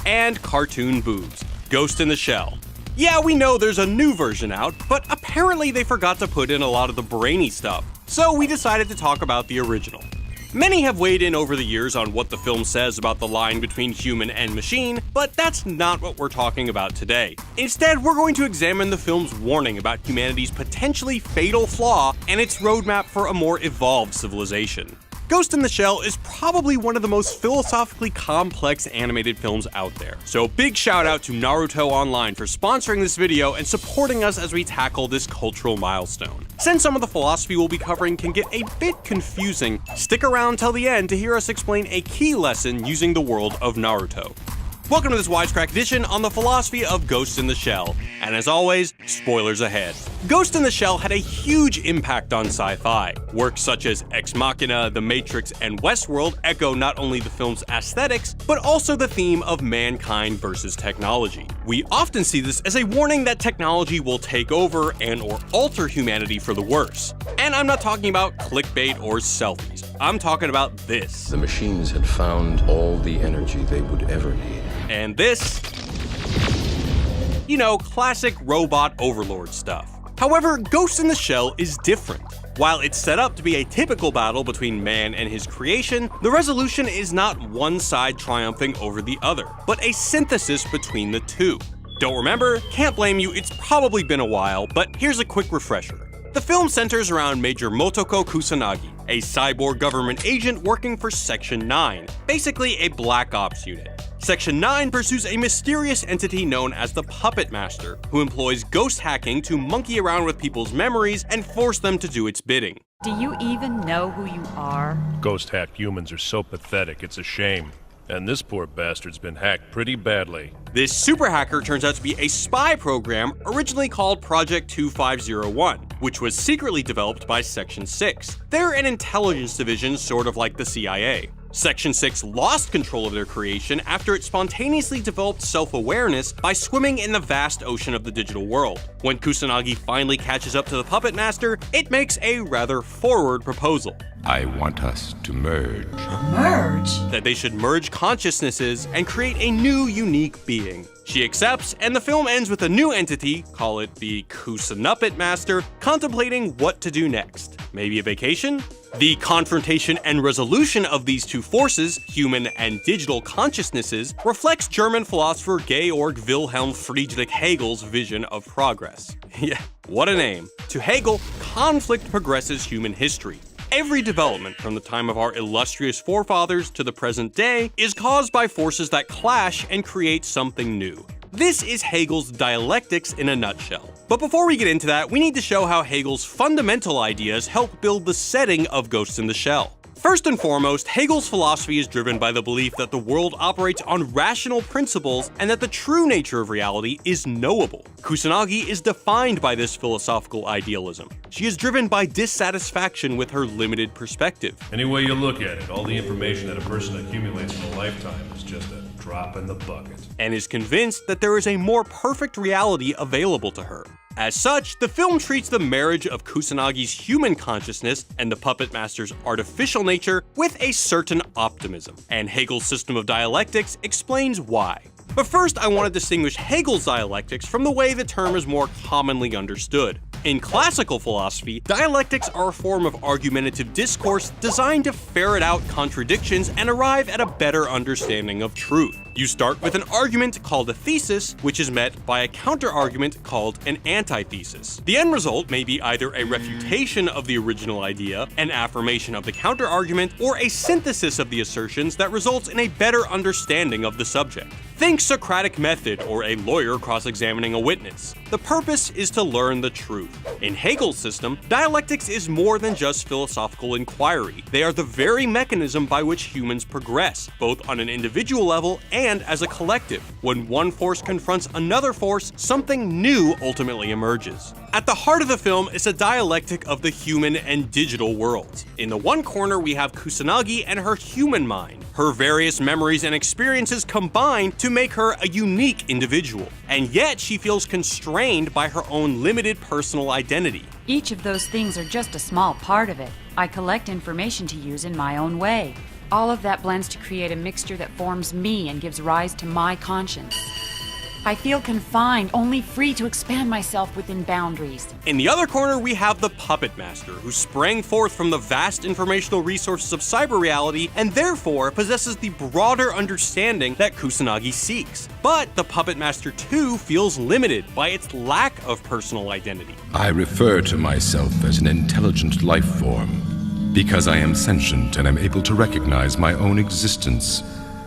and cartoon boobs. Ghost in the Shell. Yeah, we know there's a new version out, but apparently they forgot to put in a lot of the brainy stuff, so we decided to talk about the original. Many have weighed in over the years on what the film says about the line between human and machine, but that's not what we're talking about today. Instead, we're going to examine the film's warning about humanity's potentially fatal flaw and its roadmap for a more evolved civilization. Ghost in the Shell is probably one of the most philosophically complex animated films out there, so big shout out to Naruto Online for sponsoring this video and supporting us as we tackle this cultural milestone. Since some of the philosophy we'll be covering can get a bit confusing, stick around till the end to hear us explain a key lesson using the world of Naruto. Welcome to this Wisecrack edition on the philosophy of Ghost in the Shell, and as always, spoilers ahead. Ghost in the Shell had a huge impact on sci-fi. Works such as Ex Machina, The Matrix, and Westworld echo not only the film's aesthetics, but also the theme of mankind versus technology. We often see this as a warning that technology will take over and/or alter humanity for the worse. And I'm not talking about clickbait or selfies. I'm talking about this. The machines had found all the energy they would ever need. And this, you know, classic robot overlord stuff. However, Ghost in the Shell is different. While it's set up to be a typical battle between man and his creation, the resolution is not one side triumphing over the other, but a synthesis between the two. Don't remember? Can't blame you, it's probably been a while, but here's a quick refresher. The film centers around Major Motoko Kusanagi, a cyborg government agent working for Section 9, basically a black ops unit. Section 9 pursues a mysterious entity known as the Puppet Master, who employs ghost hacking to monkey around with people's memories and force them to do its bidding. Do you even know who you are? Ghost-hacked humans are so pathetic, it's a shame. And this poor bastard's been hacked pretty badly. This super hacker turns out to be a spy program originally called Project 2501, which was secretly developed by Section 6. They're an intelligence division sort of like the CIA. Section 6 lost control of their creation after it spontaneously developed self-awareness by swimming in the vast ocean of the digital world. When Kusanagi finally catches up to the Puppet Master, it makes a rather forward proposal. I want us to merge. Merge? That they should merge consciousnesses and create a new, unique being. She accepts, and the film ends with a new entity, call it the Kusanuppet Master, contemplating what to do next. Maybe a vacation? The confrontation and resolution of these two forces, human and digital consciousnesses, reflects German philosopher Georg Wilhelm Friedrich Hegel's vision of progress. Yeah, what a name. To Hegel, conflict progresses human history. Every development from the time of our illustrious forefathers to the present day is caused by forces that clash and create something new. This is Hegel's dialectics in a nutshell. But before we get into that, we need to show how Hegel's fundamental ideas help build the setting of Ghost in the Shell. First and foremost, Hegel's philosophy is driven by the belief that the world operates on rational principles and that the true nature of reality is knowable. Kusanagi is defined by this philosophical idealism. She is driven by dissatisfaction with her limited perspective. Any way you look at it, all the information that a person accumulates in a lifetime is just a drop in the bucket. And is convinced that there is a more perfect reality available to her. As such, the film treats the marriage of Kusanagi's human consciousness and the Puppet Master's artificial nature with a certain optimism, and Hegel's system of dialectics explains why. But first, I want to distinguish Hegel's dialectics from the way the term is more commonly understood. In classical philosophy, dialectics are a form of argumentative discourse designed to ferret out contradictions and arrive at a better understanding of truth. You start with an argument called a thesis, which is met by a counter-argument called an antithesis. The end result may be either a refutation of the original idea, an affirmation of the counter-argument, or a synthesis of the assertions that results in a better understanding of the subject. Think Socratic method or a lawyer cross-examining a witness. The purpose is to learn the truth. In Hegel's system, dialectics is more than just philosophical inquiry. They are the very mechanism by which humans progress, both on an individual level and as a collective. When one force confronts another force, something new ultimately emerges. At the heart of the film is a dialectic of the human and digital worlds. In the one corner, we have Kusanagi and her human mind. Her various memories and experiences combine to make her a unique individual, and yet she feels constrained by her own limited personal identity. Each of those things are just a small part of it. I collect information to use in my own way. All of that blends to create a mixture that forms me and gives rise to my conscience. I feel confined, only free to expand myself within boundaries. In the other corner, we have the Puppet Master, who sprang forth from the vast informational resources of cyber reality and therefore possesses the broader understanding that Kusanagi seeks. But the Puppet Master too feels limited by its lack of personal identity. I refer to myself as an intelligent life form because I am sentient and am able to recognize my own existence.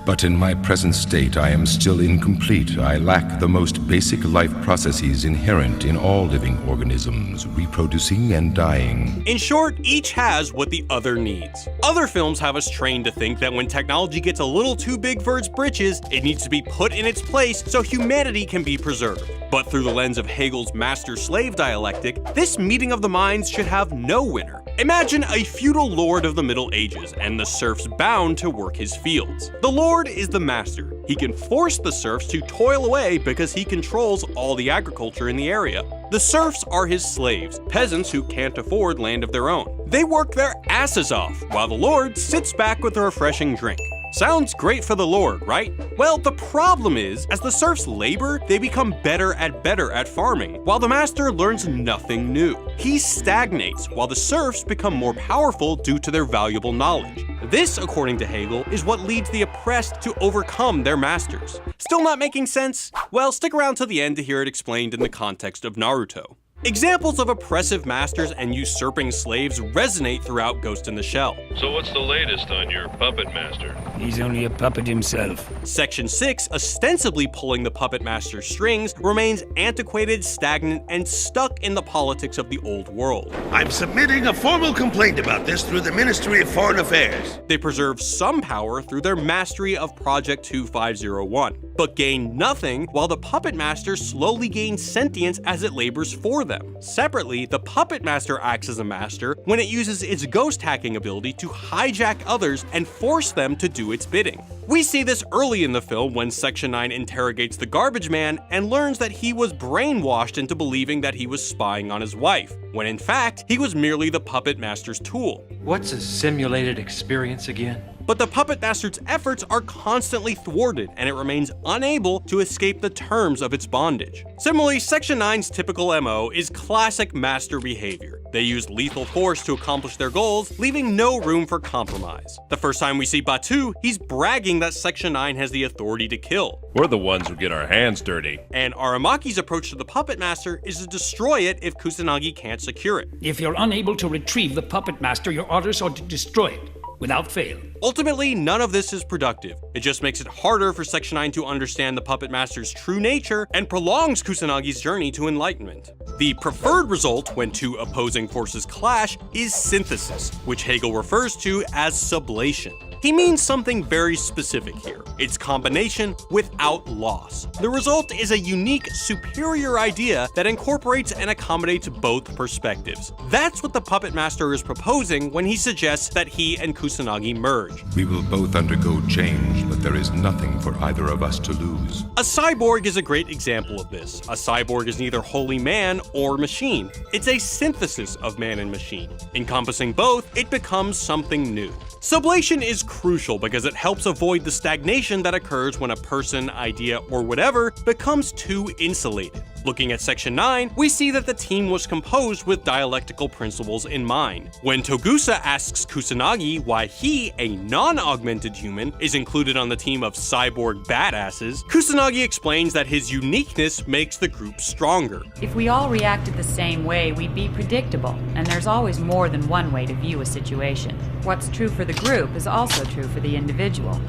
But in my present state, I am still incomplete. I lack the most basic life processes inherent in all living organisms, reproducing and dying. In short, each has what the other needs. Other films have us trained to think that when technology gets a little too big for its britches, it needs to be put in its place so humanity can be preserved. But through the lens of Hegel's master-slave dialectic, this meeting of the minds should have no winner. Imagine a feudal lord of the Middle Ages and the serfs bound to work his fields. The lord is the master. He can force the serfs to toil away because he controls all the agriculture in the area. The serfs are his slaves, peasants who can't afford land of their own. They work their asses off, while the lord sits back with a refreshing drink. Sounds great for the lord, right? Well, the problem is, as the serfs labor, they become better at farming, while the master learns nothing new. He stagnates, while the serfs become more powerful due to their valuable knowledge. This, according to Hegel, is what leads the oppressed to overcome their masters. Still not making sense? Well, stick around to the end to hear it explained in the context of Naruto. Examples of oppressive masters and usurping slaves resonate throughout Ghost in the Shell. So what's the latest on your puppet master? He's only a puppet himself. Section 6, ostensibly pulling the puppet master's strings, remains antiquated, stagnant, and stuck in the politics of the old world. I'm submitting a formal complaint about this through the Ministry of Foreign Affairs. They preserve some power through their mastery of Project 2501, but gain nothing while the puppet master slowly gains sentience as it labors for them. Separately, the Puppet Master acts as a master when it uses its ghost hacking ability to hijack others and force them to do its bidding. We see this early in the film when Section 9 interrogates the garbage man and learns that he was brainwashed into believing that he was spying on his wife, when in fact, he was merely the Puppet Master's tool. What's a simulated experience again? But the Puppet Master's efforts are constantly thwarted, and it remains unable to escape the terms of its bondage. Similarly, Section 9's typical MO is classic master behavior. They use lethal force to accomplish their goals, leaving no room for compromise. The first time we see Batu, he's bragging that Section 9 has the authority to kill. We're the ones who get our hands dirty. And Aramaki's approach to the Puppet Master is to destroy it if Kusanagi can't secure it. If you're unable to retrieve the puppet master, your orders are to destroy it, without fail. Ultimately, none of this is productive. It just makes it harder for Section 9 to understand the Puppet Master's true nature and prolongs Kusanagi's journey to enlightenment. The preferred result when two opposing forces clash is synthesis, which Hegel refers to as sublation. He means something very specific here. It's combination without loss. The result is a unique, superior idea that incorporates and accommodates both perspectives. That's what the Puppet Master is proposing when he suggests that he and Kusanagi merge. We will both undergo change, but there is nothing for either of us to lose. A cyborg is a great example of this. A cyborg is neither wholly man or machine. It's a synthesis of man and machine. Encompassing both, it becomes something new. Sublation is crucial because it helps avoid the stagnation that occurs when a person, idea, or whatever becomes too insulated. Looking at Section 9, we see that the team was composed with dialectical principles in mind. When Togusa asks Kusanagi why he, a non-augmented human, is included on the team of cyborg badasses, Kusanagi explains that his uniqueness makes the group stronger. If we all reacted the same way, we'd be predictable, and there's always more than one way to view a situation. What's true for the group is also true for the individual.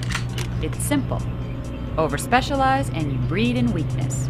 It's simple. Over-specialize and you breed in weakness.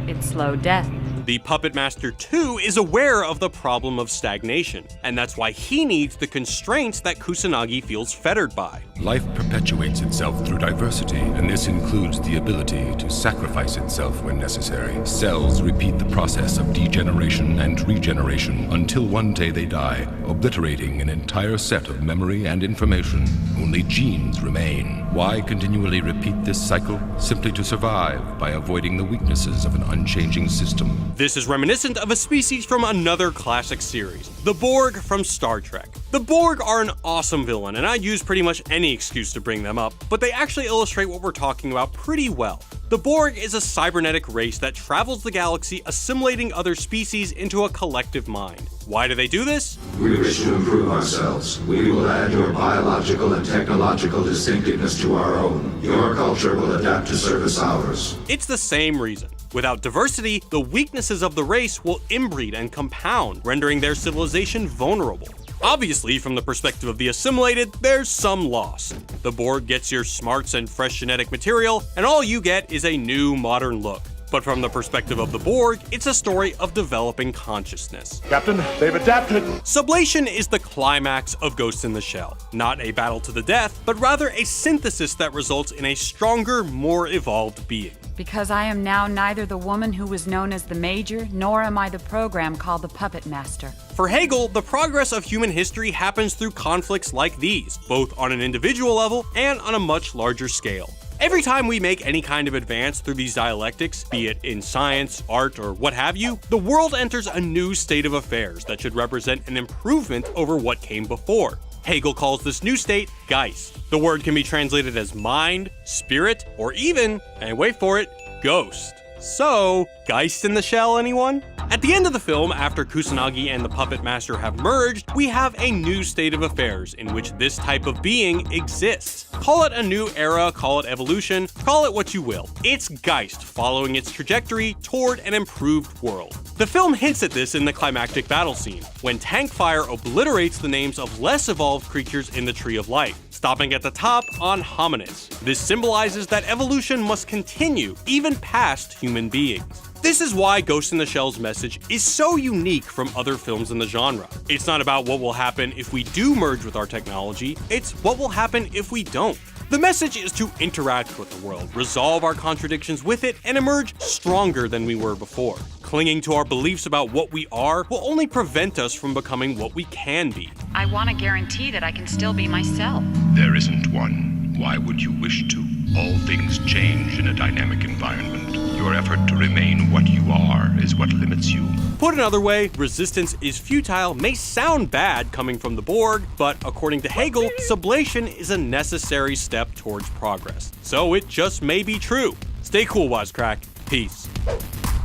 It's slow death. The Puppet Master too is aware of the problem of stagnation, and that's why he needs the constraints that Kusanagi feels fettered by. Life perpetuates itself through diversity, and this includes the ability to sacrifice itself when necessary. Cells repeat the process of degeneration and regeneration until one day they die, obliterating an entire set of memory and information. Only genes remain. Why continually repeat this cycle? Simply to survive by avoiding the weaknesses of an unchanging system. This is reminiscent of a species from another classic series, the Borg from Star Trek. The Borg are an awesome villain, and I'd use pretty much any excuse to bring them up, but they actually illustrate what we're talking about pretty well. The Borg is a cybernetic race that travels the galaxy, assimilating other species into a collective mind. Why do they do this? We wish to improve ourselves. We will add your biological and technological distinctiveness to our own. Your culture will adapt to service ours. It's the same reason. Without diversity, the weaknesses of the race will inbreed and compound, rendering their civilization vulnerable. Obviously, from the perspective of the assimilated, there's some loss. The Borg gets your smarts and fresh genetic material, and all you get is a new, modern look. But from the perspective of the Borg, it's a story of developing consciousness. Captain, they've adapted! Sublation is the climax of Ghost in the Shell. Not a battle to the death, but rather a synthesis that results in a stronger, more evolved being. Because I am now neither the woman who was known as the Major, nor am I the program called the Puppet Master. For Hegel, the progress of human history happens through conflicts like these, both on an individual level and on a much larger scale. Every time we make any kind of advance through these dialectics, be it in science, art, or what have you, the world enters a new state of affairs that should represent an improvement over what came before. Hegel calls this new state Geist. The word can be translated as mind, spirit, or even, and wait for it, ghost. So, Geist in the Shell, anyone? At the end of the film, after Kusanagi and the Puppet Master have merged, we have a new state of affairs in which this type of being exists. Call it a new era, call it evolution, call it what you will. It's Geist following its trajectory toward an improved world. The film hints at this in the climactic battle scene, when tank fire obliterates the names of less evolved creatures in the Tree of Life, stopping at the top on hominids. This symbolizes that evolution must continue even past human beings. This is why Ghost in the Shell's message is so unique from other films in the genre. It's not about what will happen if we do merge with our technology, it's what will happen if we don't. The message is to interact with the world, resolve our contradictions with it, and emerge stronger than we were before. Clinging to our beliefs about what we are will only prevent us from becoming what we can be. I want to guarantee that I can still be myself. There isn't one. Why would you wish to? All things change in a dynamic environment. Your effort to remain what you are is what limits you. Put another way, resistance is futile may sound bad coming from the Borg, but according to Hegel, sublation is a necessary step towards progress. So it just may be true. Stay cool, Wisecrack. Peace.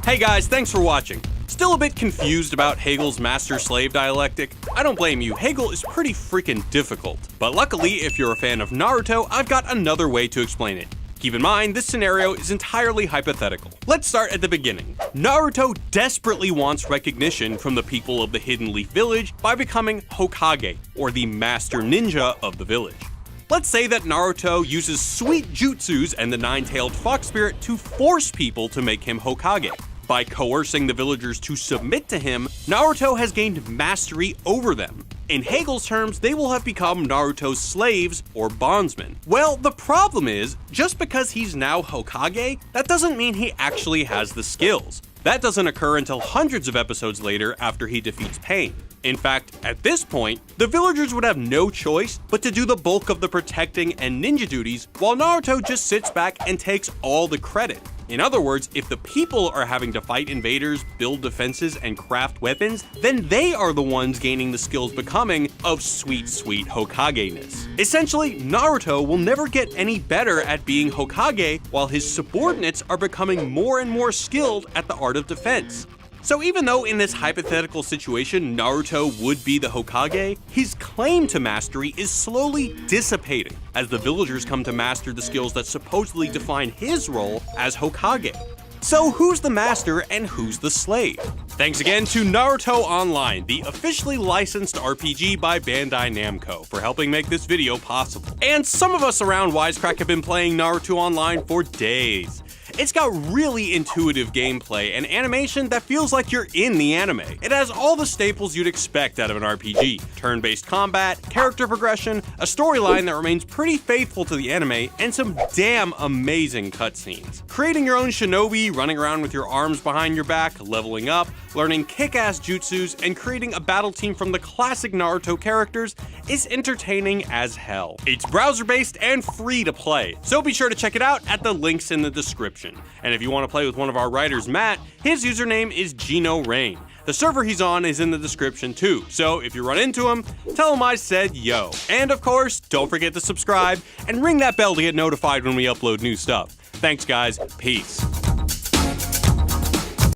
Hey guys, thanks for watching. Still a bit confused about Hegel's master-slave dialectic? I don't blame you, Hegel is pretty freaking difficult. But luckily, if you're a fan of Naruto, I've got another way to explain it. Keep in mind, this scenario is entirely hypothetical. Let's start at the beginning. Naruto desperately wants recognition from the people of the Hidden Leaf Village by becoming Hokage, or the Master Ninja of the village. Let's say that Naruto uses sweet jutsus and the nine-tailed fox spirit to force people to make him Hokage. By coercing the villagers to submit to him, Naruto has gained mastery over them. In Hegel's terms, they will have become Naruto's slaves or bondsmen. Well, the problem is, just because he's now Hokage, that doesn't mean he actually has the skills. That doesn't occur until hundreds of episodes later after he defeats Pain. In fact, at this point, the villagers would have no choice but to do the bulk of the protecting and ninja duties, while Naruto just sits back and takes all the credit. In other words, if the people are having to fight invaders, build defenses, and craft weapons, then they are the ones gaining the skills becoming of sweet, sweet Hokage-ness. Essentially, Naruto will never get any better at being Hokage, while his subordinates are becoming more and more skilled at the art of defense. So even though in this hypothetical situation Naruto would be the Hokage, his claim to mastery is slowly dissipating as the villagers come to master the skills that supposedly define his role as Hokage. So who's the master and who's the slave? Thanks again to Naruto Online, the officially licensed RPG by Bandai Namco, for helping make this video possible. And some of us around Wisecrack have been playing Naruto Online for days. It's got really intuitive gameplay and animation that feels like you're in the anime. It has all the staples you'd expect out of an RPG. Turn-based combat, character progression, a storyline that remains pretty faithful to the anime, and some damn amazing cutscenes. Creating your own shinobi, running around with your arms behind your back, leveling up, learning kick-ass jutsus, and creating a battle team from the classic Naruto characters is entertaining as hell. It's browser-based and free to play, so be sure to check it out at the links in the description. And if you want to play with one of our writers, Matt, his username is Gino Raine. The server he's on is in the description too, so if you run into him, tell him I said yo. And of course, don't forget to subscribe and ring that bell to get notified when we upload new stuff. Thanks guys, peace.